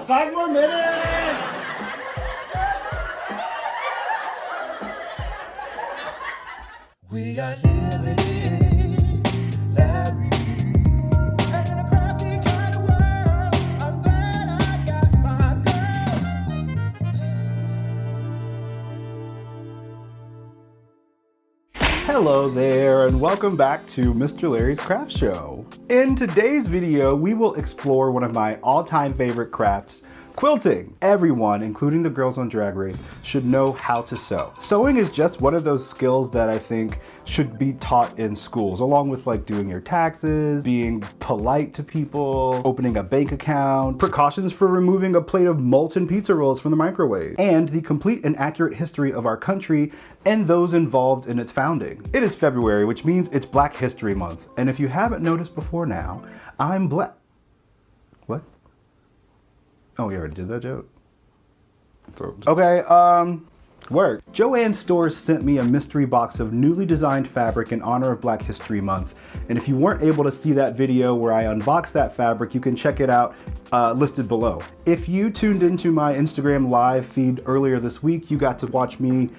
5 more minutes! We are living Larrie. In a crappy kind of world, I'm glad I got my girl. Hello there, and welcome back to Mr. Larry's Craft Show. In today's video, we will explore one of my all-time favorite crafts, quilting. Everyone, including the girls on Drag Race, should know how to sew. Sewing is just one of those skills that I think should be taught in schools, along with like doing your taxes, being polite to people, opening a bank account, precautions for removing a plate of molten pizza rolls from the microwave, and the complete and accurate history of our country and those involved in its founding. It is February, which means it's Black History Month. And if you haven't noticed before now, I'm black. What? Oh, we already did that joke. Okay, work. Joann Stores sent me a mystery box of newly designed fabric in honor of Black History Month. And if you weren't able to see that video where I unboxed that fabric, you can check it out listed below. If you tuned into my Instagram live feed earlier this week, you got to watch me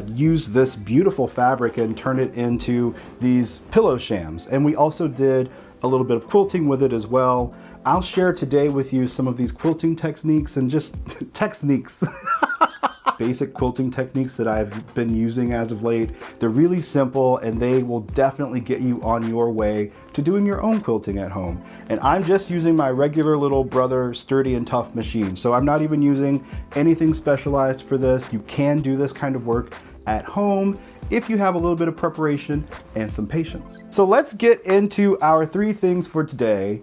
use this beautiful fabric and turn it into these pillow shams. And we also did a little bit of quilting with it as well. I'll share today with you some of these quilting techniques and just techniques. Basic quilting techniques that I've been using as of late. They're really simple and they will definitely get you on your way to doing your own quilting at home. And I'm just using my regular little brother sturdy and tough machine. So I'm not even using anything specialized for this. You can do this kind of work at home if you have a little bit of preparation and some patience. So let's get into our 3 things for today.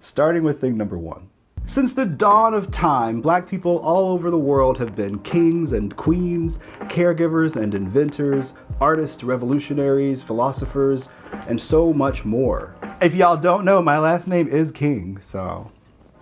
Starting with thing number 1. Since the dawn of time, Black people all over the world have been kings and queens, caregivers and inventors, artists, revolutionaries, philosophers, and so much more. If y'all don't know, my last name is King, so.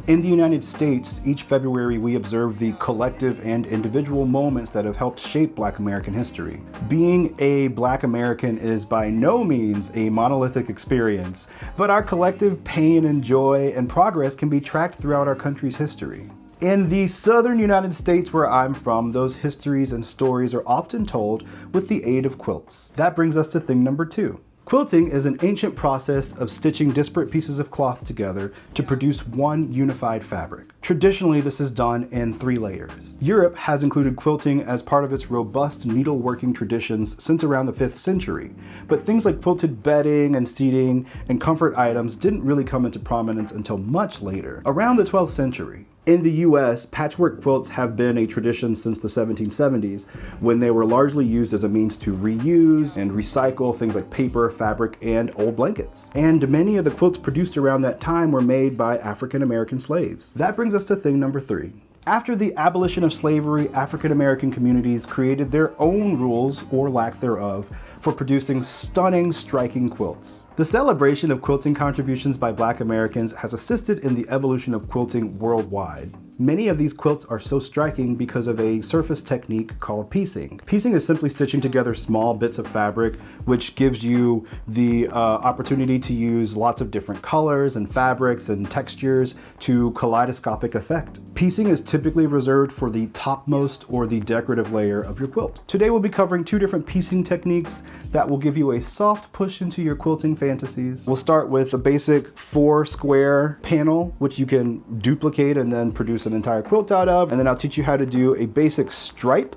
In the United States, each February we observe the collective and individual moments that have helped shape Black American history. Being a Black American is by no means a monolithic experience, but our collective pain and joy and progress can be tracked throughout our country's history. In the southern United States where I'm from, those histories and stories are often told with the aid of quilts. That brings us to thing number 2. Quilting is an ancient process of stitching disparate pieces of cloth together to produce one unified fabric. Traditionally, this is done in 3 layers. Europe has included quilting as part of its robust needleworking traditions since around the 5th century, but things like quilted bedding and seating and comfort items didn't really come into prominence until much later, around the 12th century. In the US, patchwork quilts have been a tradition since the 1770s, when they were largely used as a means to reuse and recycle things like paper, fabric, and old blankets. And many of the quilts produced around that time were made by African American slaves. That brings us to thing number 3. After the abolition of slavery, African American communities created their own rules, or lack thereof, for producing stunning, striking quilts. The celebration of quilting contributions by Black Americans has assisted in the evolution of quilting worldwide. Many of these quilts are so striking because of a surface technique called piecing. Piecing is simply stitching together small bits of fabric, which gives you the opportunity to use lots of different colors and fabrics and textures to kaleidoscopic effect. Piecing is typically reserved for the topmost or the decorative layer of your quilt. Today we'll be covering 2 different piecing techniques that will give you a soft push into your quilting fantasies. We'll start with a basic 4 square panel, which you can duplicate and then produce an entire quilt out of. And then I'll teach you how to do a basic stripe,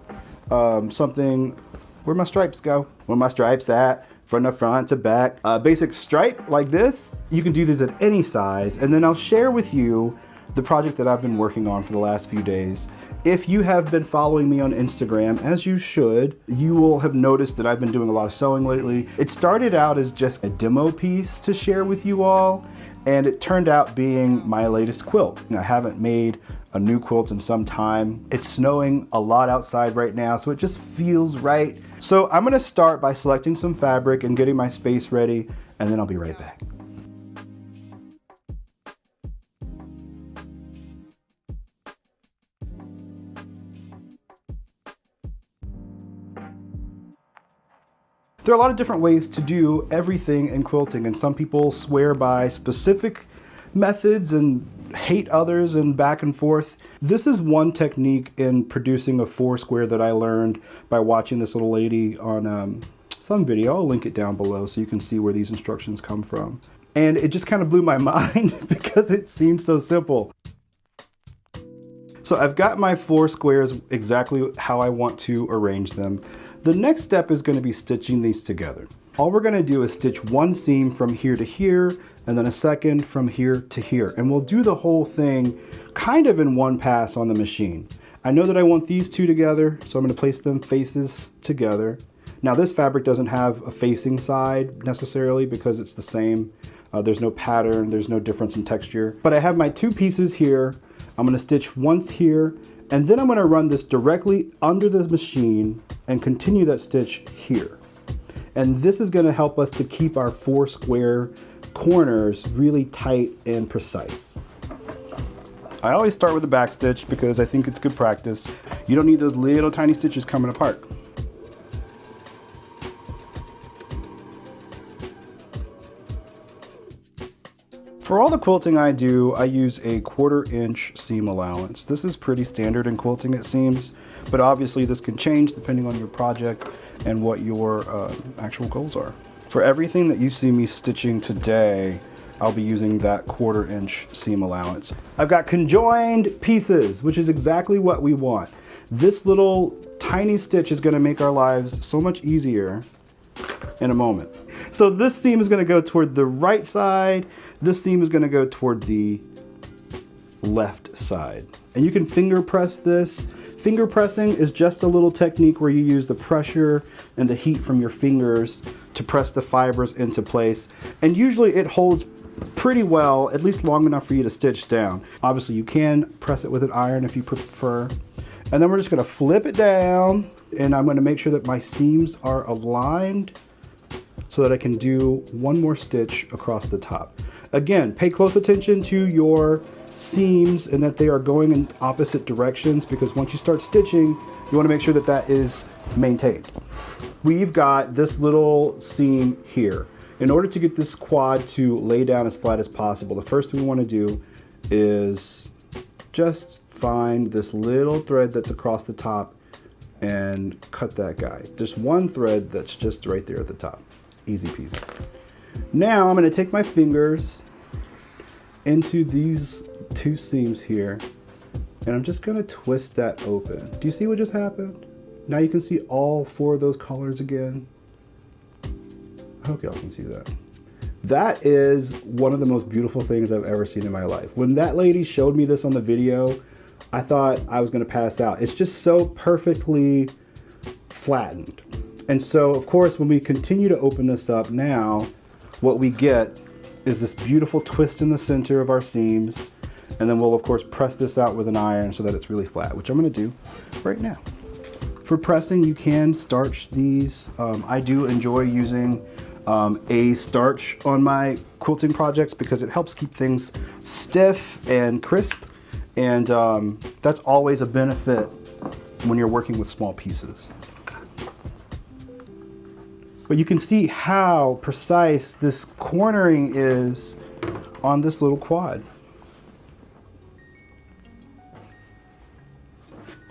something, where my stripes go? Where my stripes at? From the front to back. Basic stripe like this. You can do these at any size. And then I'll share with you the project that I've been working on for the last few days. If you have been following me on Instagram, as you should, you will have noticed that I've been doing a lot of sewing lately. It started out as just a demo piece to share with you all, and it turned out being my latest quilt. I haven't made a new quilt in some time. It's snowing a lot outside right now, so it just feels right. So I'm gonna start by selecting some fabric and getting my space ready, and then I'll be right back. There are a lot of different ways to do everything in quilting, and some people swear by specific methods and hate others and back and forth. This is one technique in producing a 4 square that I learned by watching this little lady on some video. I'll link it down below so you can see where these instructions come from. And it just kind of blew my mind because it seemed so simple. So I've got my 4 squares exactly how I want to arrange them. The next step is going to be stitching these together. All we're going to do is stitch one seam from here to here, and then a second from here to here. And we'll do the whole thing kind of in one pass on the machine. I know that I want these two together, so I'm going to place them faces together. Now this fabric doesn't have a facing side necessarily because it's the same. There's no pattern, there's no difference in texture. But I have my 2 pieces here. I'm going to stitch once here, and then I'm going to run this directly under the machine and continue that stitch here. And this is going to help us to keep our 4 square corners really tight and precise. I always start with the back stitch because I think it's good practice. You don't need those little tiny stitches coming apart. For all the quilting I do, I use a 1/4 inch seam allowance. This is pretty standard in quilting, it seems, but obviously this can change depending on your project and what your actual goals are. For everything that you see me stitching today, I'll be using that 1/4 inch seam allowance. I've got conjoined pieces, which is exactly what we want. This little tiny stitch is going to make our lives so much easier in a moment. So this seam is going to go toward the right side. This seam is going to go toward the left side. And you can finger press this. Finger pressing is just a little technique where you use the pressure and the heat from your fingers to press the fibers into place. And usually it holds pretty well, at least long enough for you to stitch down. Obviously you can press it with an iron if you prefer. And then we're just going to flip it down, and I'm going to make sure that my seams are aligned so that I can do one more stitch across the top. Again, pay close attention to your seams and that they are going in opposite directions, because once you start stitching, you want to make sure that that is maintained. We've got this little seam here. In order to get this quad to lay down as flat as possible, the first thing we want to do is just find this little thread that's across the top and cut that guy. Just one thread that's just right there at the top. Easy peasy. Now I'm going to take my fingers into these 2 seams here, and I'm just going to twist that open. Do you see what just happened? Now you can see all 4 of those colors again. I hope y'all can see that. That is one of the most beautiful things I've ever seen in my life. When that lady showed me this on the video, I thought I was going to pass out. It's just so perfectly flattened. And so, of course, when we continue to open this up now, what we get is this beautiful twist in the center of our seams. And then we'll, of course, press this out with an iron so that it's really flat, which I'm going to do right now. For pressing, you can starch these. I do enjoy using a starch on my quilting projects because it helps keep things stiff and crisp. And that's always a benefit when you're working with small pieces. But you can see how precise this cornering is on this little quad.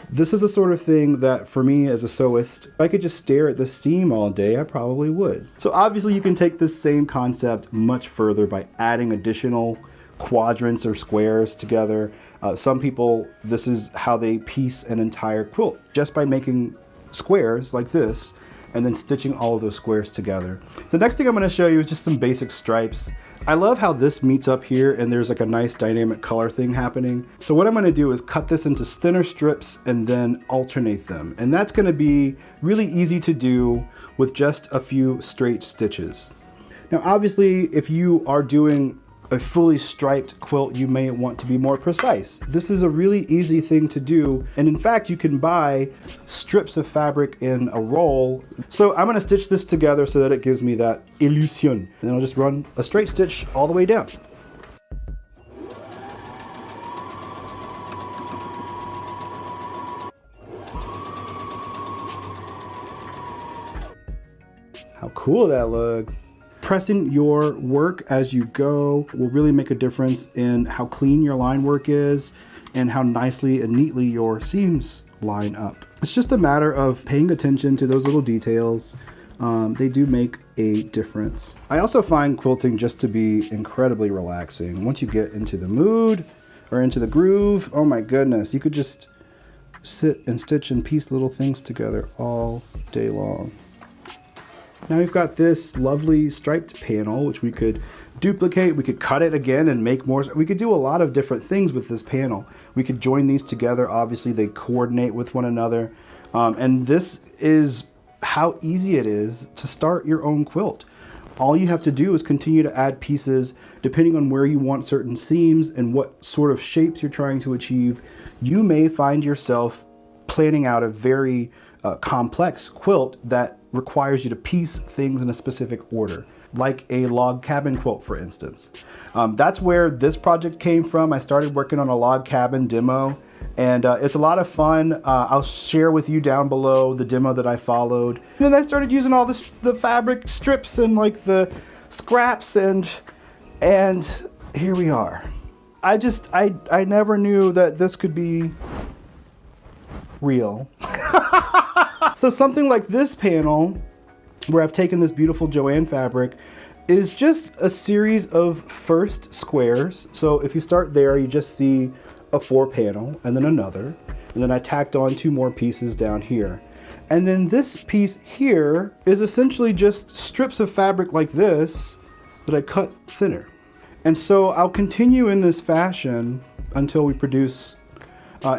This is the sort of thing that, for me as a sewist, if I could just stare at this seam all day, I probably would. So obviously you can take this same concept much further by adding additional quadrants or squares together. Some people, this is how they piece an entire quilt, just by making squares like this and then stitching all of those squares together. The next thing I'm going to show you is just some basic stripes. I love how this meets up here and there's like a nice dynamic color thing happening. So what I'm going to do is cut this into thinner strips and then alternate them. And that's going to be really easy to do with just a few straight stitches. Now obviously if you are doing a fully striped quilt, you may want to be more precise. This is a really easy thing to do, and in fact you can buy strips of fabric in a roll. So I'm going to stitch this together so that it gives me that illusion, and then I'll just run a straight stitch all the way down. How cool that looks. Pressing your work as you go will really make a difference in how clean your line work is and how nicely and neatly your seams line up. It's just a matter of paying attention to those little details. They do make a difference. I also find quilting just to be incredibly relaxing. Once you get into the mood or into the groove, oh my goodness, you could just sit and stitch and piece little things together all day long. Now we've got this lovely striped panel, which we could duplicate. We could cut it again and make more. We could do a lot of different things with this panel. We could join these together. Obviously, they coordinate with one another. And this is how easy it is to start your own quilt. All you have to do is continue to add pieces depending on where you want certain seams and what sort of shapes you're trying to achieve. You may find yourself planning out a very complex quilt that requires you to piece things in a specific order, like a log cabin quilt, for instance. That's where this project came from. I started working on a log cabin demo, and it's a lot of fun. I'll share with you down below the demo that I followed. And then I started using all the fabric strips and like the scraps, and here we are. I never knew that this could be real. So something like this panel, where I've taken this beautiful Joann fabric, is just a series of first squares. So if you start there, you just see a 4 panel and then another, and then I tacked on 2 more pieces down here. And then this piece here is essentially just strips of fabric like this that I cut thinner. And so I'll continue in this fashion until we produce,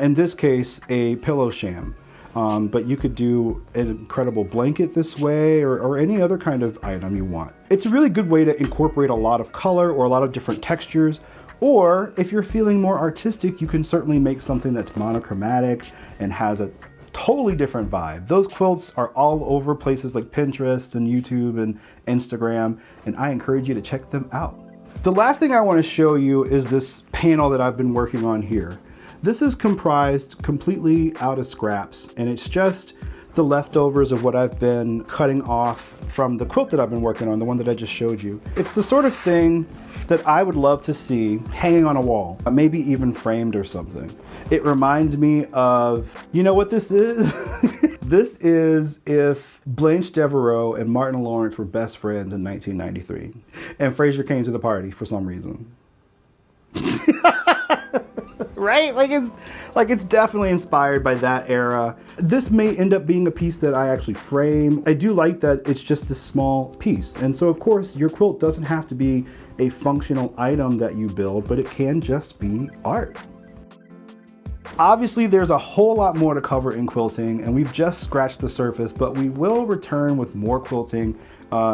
in this case, a pillow sham. But you could do an incredible blanket this way, or any other kind of item you want. It's a really good way to incorporate a lot of color or a lot of different textures. Or if you're feeling more artistic, you can certainly make something that's monochromatic and has a totally different vibe. Those quilts are all over places like Pinterest and YouTube and Instagram, and I encourage you to check them out. The last thing I want to show you is this panel that I've been working on here. This is comprised completely out of scraps, and it's just the leftovers of what I've been cutting off from the quilt that I've been working on, the one that I just showed you. It's the sort of thing that I would love to see hanging on a wall, maybe even framed or something. It reminds me of, you know what this is? This is if Blanche Devereaux and Martin Lawrence were best friends in 1993, and Fraser came to the party for some reason. Right? Like it's definitely inspired by that era. This may end up being a piece that I actually frame. I do like that it's just this small piece. And so of course your quilt doesn't have to be a functional item that you build, but it can just be art. Obviously there's a whole lot more to cover in quilting, and we've just scratched the surface, but we will return with more quilting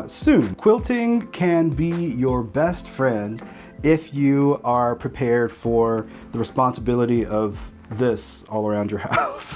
soon. Quilting can be your best friend if you are prepared for the responsibility of this all around your house.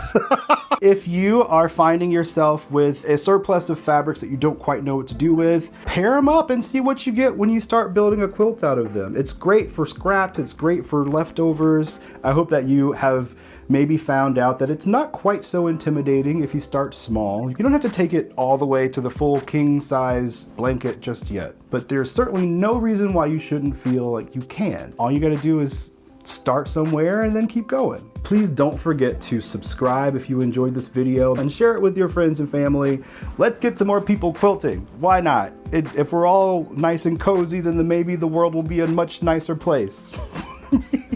If you are finding yourself with a surplus of fabrics that you don't quite know what to do with, pair them up and see what you get when you start building a quilt out of them. It's great for scraps, it's great for leftovers. I hope that you have maybe found out that it's not quite so intimidating if you start small. You don't have to take it all the way to the full king size blanket just yet, but there's certainly no reason why you shouldn't feel like you can. All you gotta do is start somewhere and then keep going. Please don't forget to subscribe if you enjoyed this video, and share it with your friends and family. Let's get some more people quilting. Why not? If we're all nice and cozy, then maybe the world will be a much nicer place.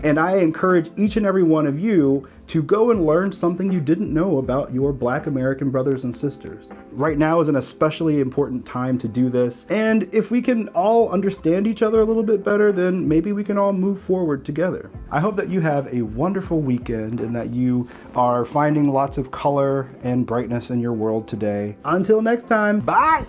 And I encourage each and every one of you to go and learn something you didn't know about your Black American brothers and sisters. Right now is an especially important time to do this, and if we can all understand each other a little bit better, then maybe we can all move forward together. I hope that you have a wonderful weekend and that you are finding lots of color and brightness in your world today. Until next time, bye!